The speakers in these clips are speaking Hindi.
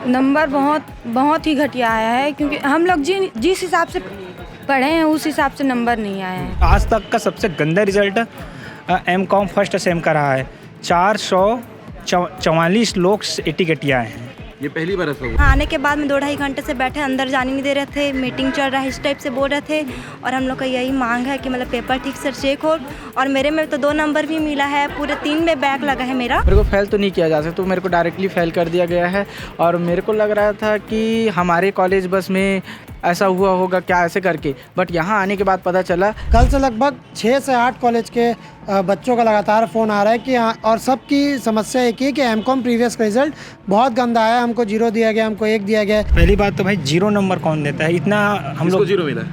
नंबर बहुत बहुत ही घटिया आया है, क्योंकि हम लोग जिस हिसाब से पढ़े हैं उस हिसाब से नंबर नहीं आया है। आज तक का सबसे गंदा रिजल्ट एमकॉम फर्स्ट सेम का रहा है। 444 लोग 80 के आए हैं। ये पहली बार ऐसा हुआ? आने के बाद में 2-2.5 घंटे से बैठे, अंदर जाने नहीं दे रहे थे, मीटिंग चल रहा है इस टाइप से बोल रहे थे। और हम लोग का यही मांग है कि मतलब पेपर ठीक से चेक हो। और मेरे में तो 2 नंबर भी मिला है, पूरे 3 में बैक लगा है मेरा। मेरे को फेल तो नहीं किया जा सकता, तो मेरे को डायरेक्टली फेल कर दिया गया है। और मेरे को लग रहा था कि हमारे कॉलेज बस में ऐसा हुआ होगा क्या, ऐसे करके, बट यहाँ आने के बाद पता चला। कल से लगभग 6 से 8 कॉलेज के बच्चों का लगातार फ़ोन आ रहा है कि और सबकी समस्या एक ही है कि एमकॉम प्रीवियस का रिजल्ट बहुत गंदा आया, हमको 0 दिया गया, हमको 1 दिया गया। पहली बात तो भाई 0 नंबर कौन देता है? इतना हम लोग 0 मिला है?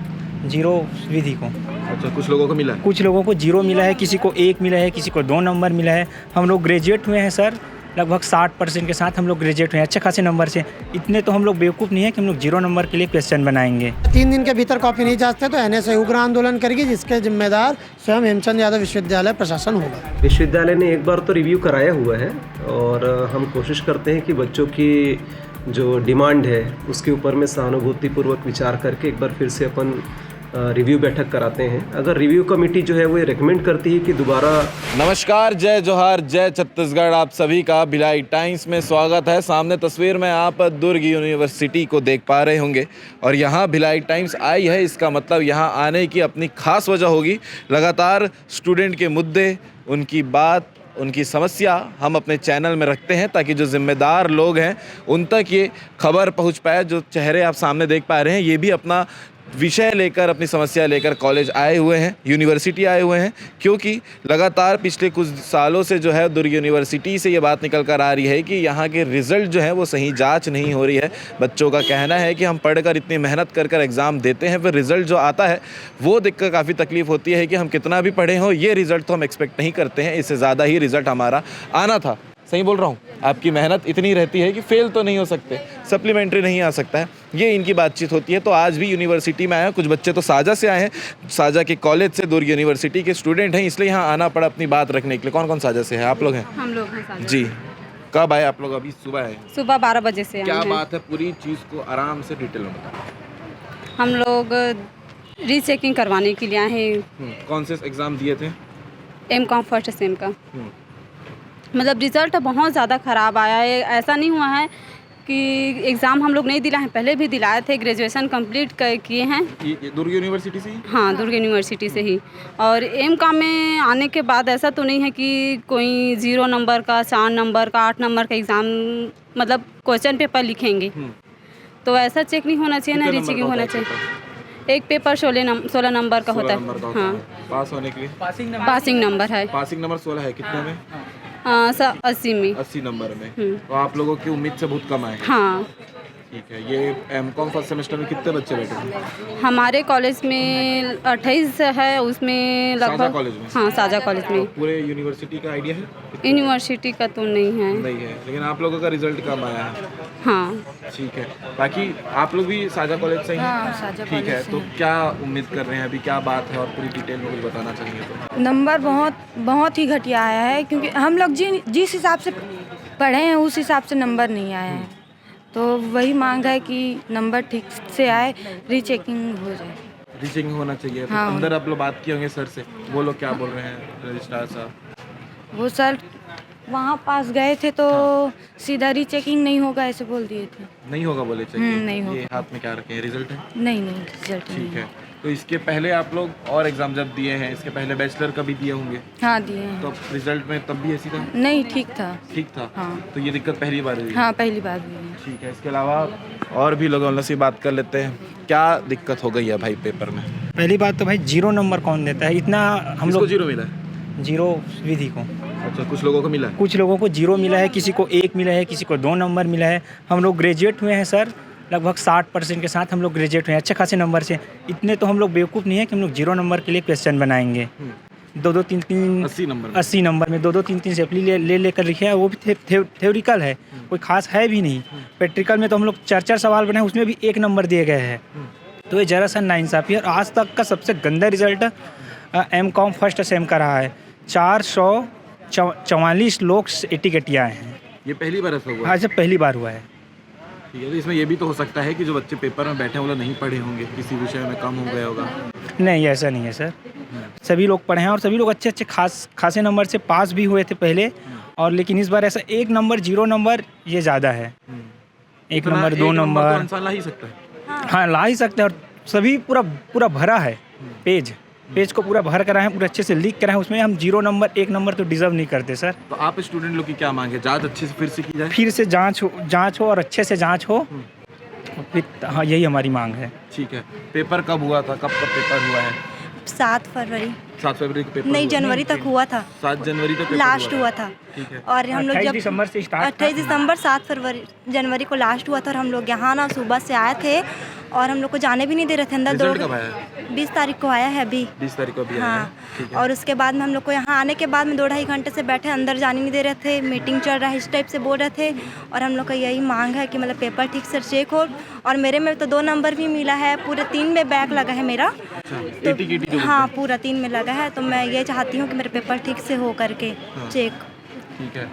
0 विधि को। अच्छा, कुछ लोगों को मिला है? कुछ लोगों को 0 मिला है, किसी को 1 मिला है, किसी को 2 नंबर मिला है। हम लोग ग्रेजुएट हुए हैं सर, लगभग 60% के साथ हम लोग ग्रेजुएट हुए हैं अच्छे खासे नंबर से। इतने तो हम लोग बेवकूफ़ नहीं है कि हम लोग 0 नंबर के लिए क्वेश्चन बनाएंगे। 3 दिन के भीतर कॉपी नहीं जांचते तो एनएसए उग्र आंदोलन करेगी, जिसके जिम्मेदार स्वयं हेमचंद यादव विश्वविद्यालय प्रशासन होगा। विश्वविद्यालय ने एक बार तो रिव्यू कराया हुआ है और हम कोशिश करते हैं कि बच्चों की जो डिमांड है उसके ऊपर में सहानुभूतिपूर्वक विचार करके एक बार फिर से अपन रिव्यू बैठक कराते हैं। अगर रिव्यू कमेटी जो है वो रेकमेंड करती है कि दोबारा। नमस्कार, जय जोहार, जय छत्तीसगढ़। आप सभी का भिलाई टाइम्स में स्वागत है। सामने तस्वीर में आप दुर्ग यूनिवर्सिटी को देख पा रहे होंगे और यहाँ भिलाई टाइम्स आई है। इसका मतलब यहाँ आने की अपनी खास वजह होगी। लगातार स्टूडेंट के मुद्दे, उनकी बात, उनकी समस्या हम अपने चैनल में रखते हैं ताकि जो जिम्मेदार लोग हैं उन तक ये खबर पहुंच पाए। जो चेहरे आप सामने देख पा रहे हैं ये भी अपना विषय लेकर, अपनी समस्या लेकर कॉलेज आए हुए हैं, यूनिवर्सिटी आए हुए हैं, क्योंकि लगातार पिछले कुछ सालों से जो है दुर्ग यूनिवर्सिटी से ये बात निकल कर आ रही है कि यहाँ के रिज़ल्ट जो है वो सही जांच नहीं हो रही है। बच्चों का कहना है कि हम पढ़कर इतनी मेहनत कर एग्ज़ाम देते हैं, फिर रिज़ल्ट जो आता है वो देखकर काफ़ी तकलीफ़ होती है कि हम कितना भी पढ़े हों, ये रिज़ल्ट तो हम एक्सपेक्ट नहीं करते हैं, इससे ज़्यादा ही रिज़ल्ट हमारा आना था। सही बोल रहा हूँ? आपकी मेहनत इतनी रहती है कि फेल तो नहीं हो सकते, सप्लीमेंट्री नहीं आ सकता है, ये इनकी बातचीत होती है। तो आज भी यूनिवर्सिटी में आए हैं, कुछ बच्चे तो साजा से आए हैं, साजा के कॉलेज से, दुर्ग यूनिवर्सिटी के स्टूडेंट हैं, इसलिए यहाँ आना पड़ा अपनी बात रखने के लिए। कौन कौन साजा से है? आप लोग हैं? हम लोग हैं साजा। जी। कब आए आप लोग? अभी सुबह आए? सुबह 12 बजे से आए क्या हैं। बात है, पूरी चीज़ को आराम से डिटेल में बताओ। हम लोग रीचेकिंग करवाने के लिए आए हैं। कौन से एग्ज़ाम दिए थे? एमकॉम फर्स्ट सेम का। मतलब रिज़ल्ट बहुत ज़्यादा ख़राब आया है। ऐसा नहीं हुआ है कि एग्ज़ाम हम लोग नहीं दिलाए हैं, पहले भी दिलाए थे, ग्रेजुएशन कंप्लीट किए हैं। ये दुर्ग यूनिवर्सिटी से ही? हाँ, दुर्ग यूनिवर्सिटी से ही। और एमकॉम में आने के बाद ऐसा तो नहीं है कि कोई 0 नंबर का, 4 नंबर का, 8 नंबर का एग्ज़ाम मतलब क्वेश्चन पेपर लिखेंगे, तो ऐसा चेक नहीं होना चाहिए ना, रीचेकिंग होना चाहिए। एक पेपर 16 नंबर का होता है। हाँ, पास होने के लिए पासिंग नंबर है। पासिंग नंबर 16 है। कितने में? 80 में। 80 नंबर में। तो आप लोगों की उम्मीद से बहुत कम आए। हाँ, ठीक है। ये एमकॉम फर्स्ट सेमेस्टर में कितने बच्चे बैठे थे? हमारे कॉलेज में 28 है, उसमें साझा लगभग। कॉलेज में? हाँ, साझा कॉलेज में। पूरे यूनिवर्सिटी का आइडिया है? यूनिवर्सिटी का तो नहीं है। नहीं है, लेकिन आप लोगों का रिजल्ट कम आया है। हाँ, ठीक है। बाकी आप लोग भी साझा कॉलेज से ही हैं? हाँ, साझा ठीक है। कॉलेज से तो हैं। क्या उम्मीद कर रहे हैं, अभी क्या बात है और पूरी डिटेल में कुछ बताना चाहिए तो? नंबर बहुत ही घटिया आया है, क्योंकि हम लोग जिस हिसाब से पढ़े हैं उस हिसाब से नंबर नहीं आया है। तो वही मांग है कि नंबर ठीक से आए, रीचेकिंग हो जाए। रीचिंग होना चाहिए। तो हाँ, अंदर आप लोग बात किए होंगे सर से, वो लोग क्या बोल रहे हैं रजिस्ट्रार साहब? वो सर वहाँ पास गए थे तो सीधा रीचेकिंग नहीं होगा ऐसे बोल दिए थे। नहीं होगा बोले चाहिए। नहीं होगा। ये हाथ में क्या रखे हैं? रिजल्ट है? नहीं रिजल्ट नहीं ठीक है। तो इसके पहले आप लोग और एग्जाम जब दिए हैं, इसके पहले बैचलर का भी दिए होंगे, हाँ दिए हैं। तो रिजल्ट में तब भी ऐसी था? नहीं, ठीक था। ठीक था? हाँ। तो ये दिक्कत पहली बार हुई? हाँ, पहली बार हुई है। ठीक है। इसके अलावा और भी लोगों से बात कर लेते हैं। क्या दिक्कत हो गई है भाई पेपर में? पहली बात तो भाई 0 नंबर कौन देता है? इतना हम किसको लोग 0 मिला है? 0 विधि को। अच्छा, कुछ लोगों को मिला है? कुछ लोगों को 0 मिला है, किसी को 1 मिला है, किसी को 2 नंबर मिला है। हम लोग ग्रेजुएट हुए हैं सर, लगभग 60% के साथ हम लोग ग्रेजुएट हुए हैं अच्छे खासे नंबर से। इतने तो हम लोग बेवकूफ़ नहीं है कि हम लोग 0 नंबर के लिए क्वेश्चन बनाएंगे। 2-2, 3-3 80 नंबर में? 80 नंबर में 2-2, 3-3 सेपली लेकर लिखे हैं, वो भी थ्योरिकल है, कोई खास है भी नहीं। प्रैक्टिकल में तो हम लोग 4-4 सवाल बनाए, उसमें भी 1 नंबर दिए गए हैं। तो ये ज़रा सा नाइंसाफ़ी है। और आज तक का सबसे गंदा रिजल्ट एमकॉम फर्स्ट सेम का रहा है। 444 लोग 80 के आए हैं। ये पहली बार ऐसा हुआ? आज से पहली बार हुआ है। ठीक है, तो इसमें ये भी तो हो सकता है कि जो बच्चे पेपर में बैठे हैं वो लोग नहीं पढ़े होंगे, किसी विषय में कम हो गया होगा। नहीं, ऐसा नहीं है सर, सभी लोग पढ़े हैं और सभी लोग अच्छे अच्छे खासे नंबर से पास भी हुए थे पहले, और लेकिन इस बार ऐसा 1 नंबर 0 नंबर ये ज़्यादा है। 1 नंबर 2 नंबर तो इंसान ला ही सकता है। हाँ, ला ही सकते हैं। और सभी पूरा भरा है, पेज को पूरा भर कर आए हैं, पूरा अच्छे से लिख कर आए हैं। उसमें हम 0 नंबर 1 नंबर तो डिजर्व नहीं करते सर। तो आप स्टूडेंट लोग की क्या मांगे, जांच अच्छे से फिर से की जाए? फिर से जांच हो और अच्छे से जांच हो, फिर हाँ, यही हमारी मांग है। ठीक है, पेपर कब हुआ था, कब पेपर हुआ है? 7 फरवरी 7 फरवरी को पेपर नहीं, हुआ? जनवरी तक हुआ था। 7 जनवरी तक पेपर लास्ट हुआ था। ठीक है। और हम लोग 28 दिसंबर से स्टार्ट 28 दिसंबर 7 जनवरी को लास्ट हुआ था। और हम लोग यहाँ ना सुबह से आए थे और हम लोग को जाने भी नहीं दे रहे थे अंदर। रिजल्ट कब आया? 20 तारीख को आया है अभी। 20 तारीख को अभी आया है। हाँ, ठीक है। और उसके बाद में हम लोग को यहाँ आने के बाद में 2-2.5 घंटे से बैठे अंदर जाने नहीं दे रहे थे, मीटिंग चल रहा है इस टाइप से बोल रहे थे। और हम लोग का यही मांग है कि मतलब पेपर ठीक से चेक हो। और मेरे में तो 2 नंबर भी मिला है, पूरे 3 में बैक लगा है मेरा। तो हाँ, पूरा 3 में लगा है। तो मैं ये चाहती हूँ कि मेरे पेपर ठीक से हो करके चेक। ठीक है,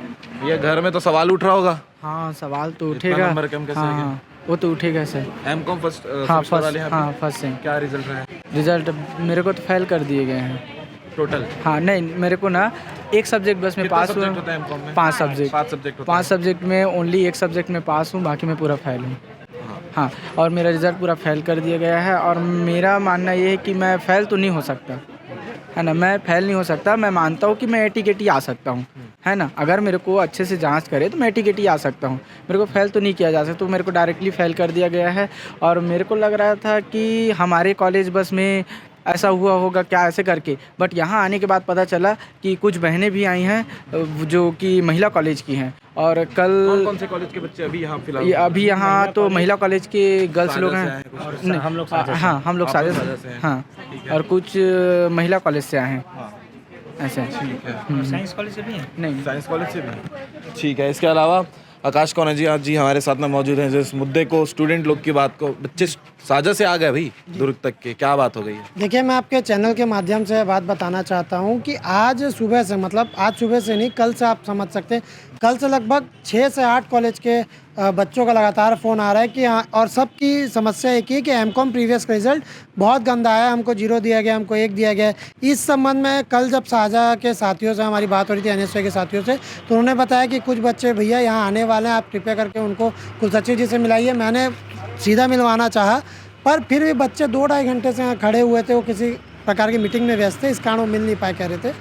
ये घर में तो सवाल उठ रहा होगा। हाँ, सवाल तो इतना उठेगा। नंबर कम कैसे आ गया? हाँ, वो तो उठेगा सर। एमकॉम फर्स्ट हाँ, सेमेस्टर वाले हैं हाँ, आपके? First sem. क्या रिजल्ट रहा है रिजल्ट मेरे को तो फेल कर दिए गए हैं टोटल? हाँ, नहीं, मेरे को ना एक सब्जेक्ट बस में कितना पास हुआ। सब्जेक्ट होता है एमकॉम में? 5 सब्जेक्ट। 5 सब्जेक्ट होता 5 सब्जेक्ट में ओनली एक सब्जेक्ट में पास हूँ, बाकी मैं पूरा फेल हूँ। हाँ। हाँ, और मेरा रिज़ल्ट पूरा फेल कर दिया गया है। और मेरा मानना ये है कि मैं फेल तो नहीं हो सकता, है ना। मैं फेल नहीं हो सकता। मैं मानता हूँ कि मैं एटी आ सकता हूँ, है ना। अगर मेरे को अच्छे से जांच करे तो मैं एटी आ सकता हूँ। मेरे को फेल तो नहीं किया जा सकता, तो मेरे को डायरेक्टली फेल कर दिया गया है। और मेरे को लग रहा था कि हमारे कॉलेज बस में ऐसा हुआ होगा क्या, ऐसे करके। बट यहाँ आने के बाद पता चला कि कुछ बहनें भी आई हैं जो कि महिला कॉलेज की हैं। और कल कौन से कॉलेज के बच्चे अभी यहाँ फिलहाल? अभी यहाँ तो महिला कॉलेज के गर्ल्स लोग हैं। और हम लोग साझा से। हाँ, हम लोग साझा साझा से से। हैं। हाँ, और कुछ महिला कॉलेज से आए हैं ऐसे। ठीक है। साइंस कॉलेज से भी है? नहीं, साइंस कॉलेज से भी। ठीक है, इसके अलावा आकाश कौन है जी, आज जी हमारे साथ में मौजूद हैं, जो इस मुद्दे को, स्टूडेंट लोग की बात को, बच्चे साझा से आ गए भाई दुर्ग तक के, क्या बात हो गई है? देखिए, मैं आपके चैनल के माध्यम से बात बताना चाहता हूँ कि आज सुबह से, मतलब आज सुबह से नहीं, कल से आप समझ सकते हैं, कल से लगभग 6 से 8 कॉलेज के बच्चों का लगातार फ़ोन आ रहा है कि और सबकी समस्या एक ही है कि एमकॉम प्रीवियस का रिज़ल्ट बहुत गंदा आया, हमको 0 दिया गया, हमको 1 दिया गया। इस संबंध में कल जब साझा के साथियों से हमारी बात हो रही थी, NSY के साथियों से, तो उन्होंने बताया कि कुछ बच्चे भैया यहाँ आने वाले हैं, आप कृपया करके उनको कुलसचिव जी से मिलाइए। मैंने सीधा मिलवाना चाहा, पर फिर भी बच्चे 2-2.5 घंटे से यहाँ खड़े हुए थे। वो किसी प्रकार की मीटिंग में व्यस्त थे, इस कारण वो मिल नहीं पाए, कह रहे थे।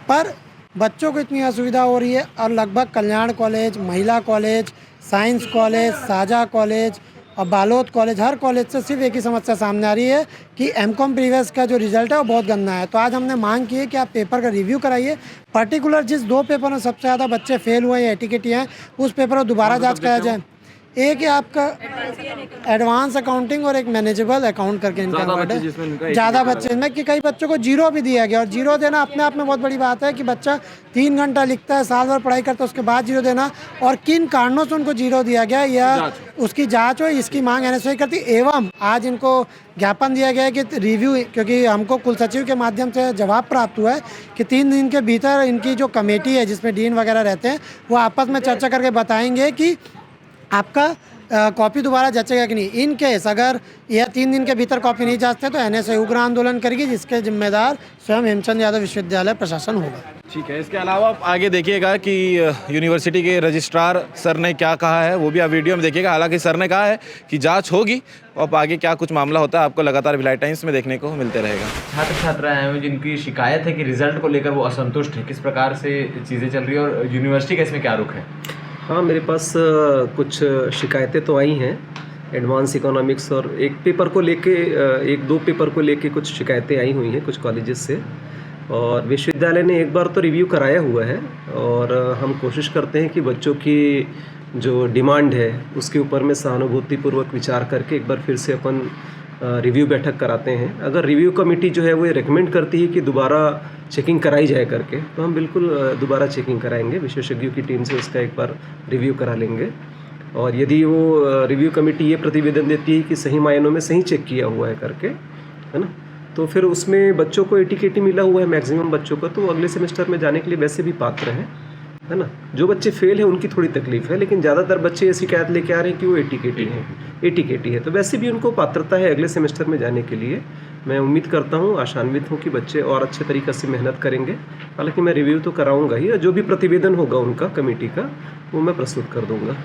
पर बच्चों को इतनी असुविधा हो रही है। और लगभग कल्याण कॉलेज, महिला कॉलेज, साइंस कॉलेज, साझा कॉलेज और बालोद कॉलेज, हर कॉलेज से सिर्फ एक ही समस्या सामने आ रही है कि एमकॉम प्रीवियस का जो रिज़ल्ट है वो बहुत गंदा है। तो आज हमने मांग की है कि आप पेपर का रिव्यू कराइए। पर्टिकुलर जिस 2 पेपर में सबसे ज़्यादा बच्चे फेल हुए हैं, एटीकेटी हैं, उस पेपर को दोबारा जाँच कराया जाए। एक है आपका एडवांस अकाउंटिंग और एक मैनेजेबल अकाउंट करके इनका वर्ड है। ज़्यादा बच्चे इनमें कि कई बच्चों को 0 भी दिया गया। और 0 देना अपने आप में बहुत बड़ी बात है कि बच्चा 3 घंटा लिखता है, साल भर पढ़ाई करता है, उसके बाद 0 देना, और किन कारणों से उनको 0 दिया गया या उसकी जांच हो, इसकी मांग NSY करती। एवं आज इनको ज्ञापन दिया गया है कि रिव्यू, क्योंकि हमको कुलसचिव के माध्यम से जवाब प्राप्त हुआ है कि 3 दिन के भीतर इनकी जो कमेटी है जिसमें डीन वगैरह रहते हैं, वो आपस में चर्चा करके बताएंगे कि आपका कॉपी दोबारा जचेगा कि नहीं। इन केस अगर यह 3 दिन के भीतर कॉपी नहीं जांचते तो NSY उग्र आंदोलन करेगी, जिसके जिम्मेदार स्वयं हेमचंद यादव विश्वविद्यालय प्रशासन होगा। ठीक है, इसके अलावा आप आगे देखिएगा कि यूनिवर्सिटी के रजिस्ट्रार सर ने क्या कहा है, वो भी आप वीडियो में देखिएगा। हालांकि सर ने कहा है कि जांच होगी, और आगे क्या कुछ मामला होता है आपको लगातार भिलाई टाइम्स में देखने को मिलते रहेगा। छात्र छात्राएं हैं जिनकी शिकायत है कि रिजल्ट को लेकर वो असंतुष्ट है, किस प्रकार से चीज़ें चल रही है और यूनिवर्सिटी का इसमें क्या रुख है? हाँ, मेरे पास कुछ शिकायतें तो आई हैं एडवांस इकोनॉमिक्स, और एक पेपर को लेके, 1-2 पेपर को लेके कुछ शिकायतें आई हुई हैं कुछ कॉलेजेस से। और विश्वविद्यालय ने एक बार तो रिव्यू कराया हुआ है, और हम कोशिश करते हैं कि बच्चों की जो डिमांड है उसके ऊपर में सहानुभूतिपूर्वक विचार करके एक बार फिर से अपन रिव्यू बैठक कराते हैं। अगर रिव्यू कमेटी जो है वो रिकमेंड करती है कि दोबारा चेकिंग कराई जाए करके, तो हम बिल्कुल दोबारा चेकिंग कराएंगे, विशेषज्ञों की टीम से उसका एक बार रिव्यू करा लेंगे। और यदि वो रिव्यू कमेटी ये प्रतिवेदन देती है कि सही मायनों में सही चेक किया हुआ है करके, है ना, तो फिर उसमें बच्चों को एटीकेटी मिला हुआ है मैक्सिमम बच्चों को, तो अगले सेमेस्टर में जाने के लिए वैसे भी पात्र हैं। है ना। जो बच्चे फेल हैं उनकी थोड़ी तकलीफ है, लेकिन ज़्यादातर बच्चे ये शिकायत लेके आ रहे हैं कि वो ATKT है, तो वैसे भी उनको पात्रता है अगले सेमेस्टर में जाने के लिए। मैं उम्मीद करता हूँ, आशान्वित हूँ कि बच्चे और अच्छे तरीक़े से मेहनत करेंगे। हालांकि मैं रिव्यू तो कराऊंगा ही, और जो भी प्रतिवेदन होगा उनका कमेटी का वो मैं प्रस्तुत कर दूंगा।